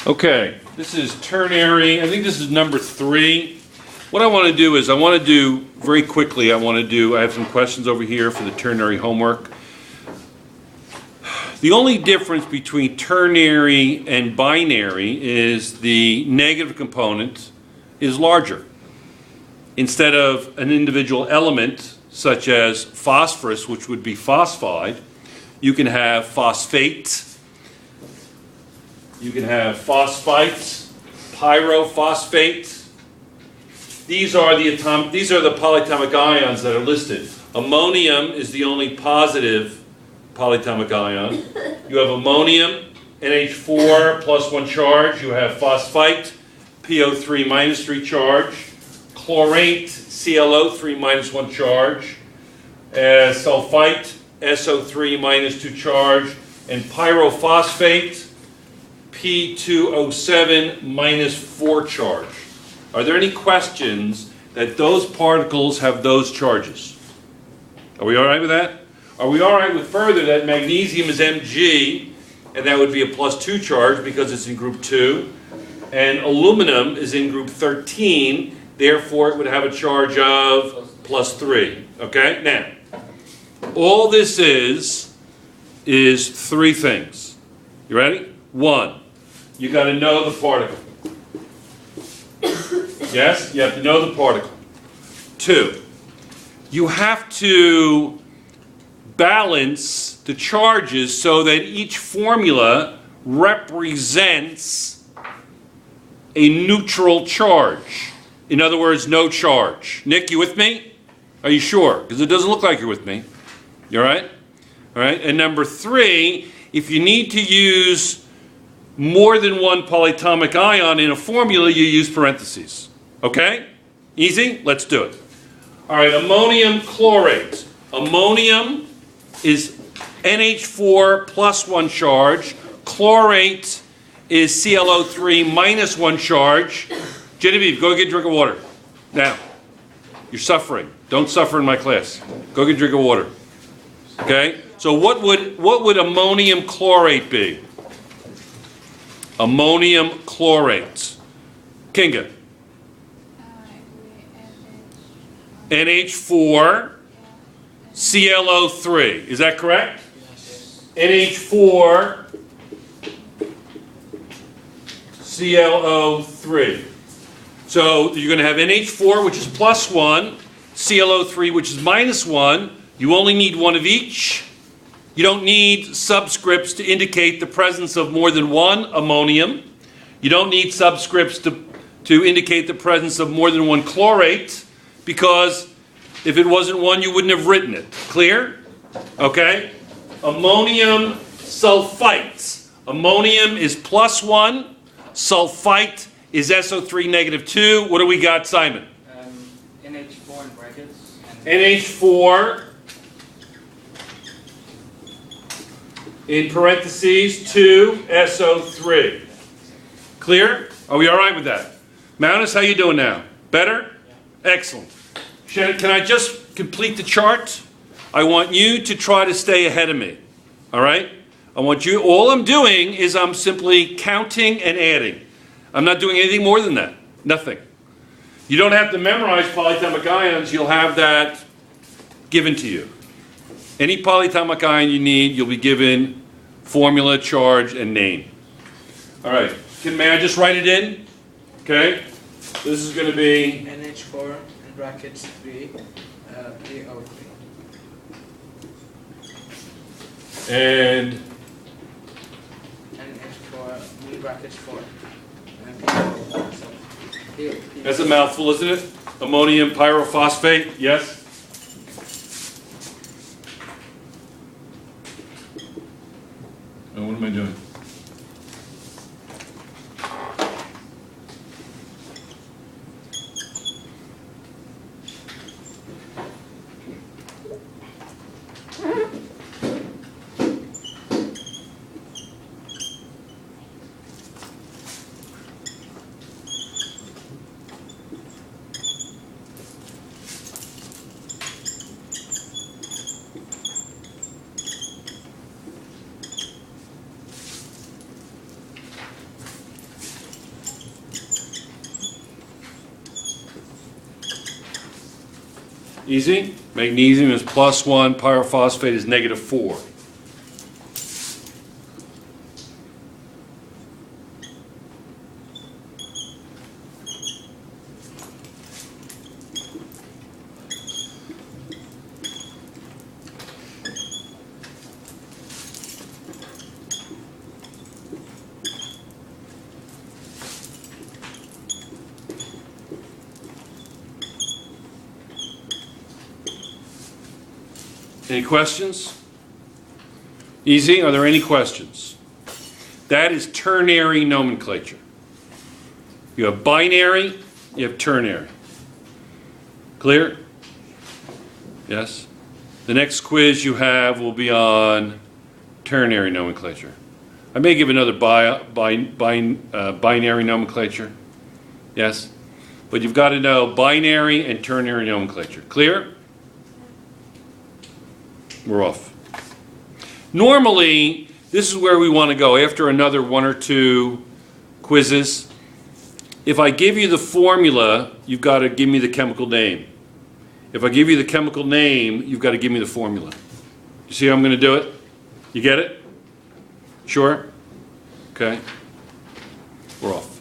Okay, this is ternary. I think this is number 3. What I want to do is very quickly, I have some questions over here for the ternary homework. The only difference between ternary and binary is the negative component is larger. Instead of an individual element, such as phosphorus, which would be phosphide, you can have phosphate, you can have phosphite, pyrophosphate. These are the polyatomic ions that are listed. Ammonium is the only positive polyatomic ion. You have ammonium, NH4 plus 1 charge. You have phosphite, PO3 minus 3 charge. Chlorate, ClO3 minus 1 charge. Sulfite, SO3 minus 2 charge. And pyrophosphate, P2O7 minus 4 charge. Are there any questions that those particles have those charges? Are we all right with that? Are we all right with further that magnesium is Mg, and that would be a plus 2 charge because it's in group 2, and aluminum is in group 13, therefore it would have a charge of plus 3. Okay? Now, all this is 3 things. You ready? 1, you got to know the particle. Yes? You have to know the particle. 2, you have to balance the charges so that each formula represents a neutral charge. In other words, no charge. Nick, you with me? Are you sure? Because it doesn't look like you're with me. You all right? All right. And number 3, if you need to use more than one polyatomic ion in a formula, you use parentheses. Okay? Easy? Let's do it. All right, ammonium chlorate. Ammonium is NH4 plus 1 charge. Chlorate is ClO3 minus 1 charge. Genevieve, go get a drink of water. Now, you're suffering. Don't suffer in my class. Go get a drink of water. Okay? So what would ammonium chlorate be? Ammonium chlorate. Kinga. NH4 ClO3. Is that correct? Yes. NH4 ClO3. So you're going to have NH4, which is plus 1, ClO3, which is minus 1. You only need one of each. You don't need subscripts to indicate the presence of more than one ammonium. You don't need subscripts to indicate the presence of more than one chlorate, because if it wasn't one, you wouldn't have written it. Clear? Okay? Ammonium sulfite. Ammonium is plus 1. Sulfite is SO3 negative 2. What do we got, Simon? NH4 in brackets. NH4 in parentheses 2 SO3. Clear? Are we all right with that? Magnus, how you doing now? Better? Yeah. Excellent. Shannon, can I just complete the chart? I want you to try to stay ahead of me. All right? All I'm doing is I'm simply counting and adding. I'm not doing anything more than that. Nothing. You don't have to memorize polyatomic ions. You'll have that given to you. Any polyatomic ion you need, you'll be given formula, charge, and name. All right. May I just write it in? Okay. This is going to be NH4 in brackets 3, PO3. And NH4 in brackets 4. And PO3. That's a mouthful, isn't it? Ammonium pyrophosphate, yes? Oh, what am I doing? Easy? Magnesium is +1, pyrophosphate is -4. Any questions? Easy? Are there any questions? That is ternary nomenclature. You have binary, you have ternary. Clear? Yes? The next quiz you have will be on ternary nomenclature. I may give another binary nomenclature. Yes? But you've got to know binary and ternary nomenclature. Clear? We're off. Normally, this is where we want to go after another 1 or 2 quizzes. If I give you the formula, you've got to give me the chemical name. If I give you the chemical name, you've got to give me the formula. You see how I'm going to do it? You get it? Sure? Okay. We're off.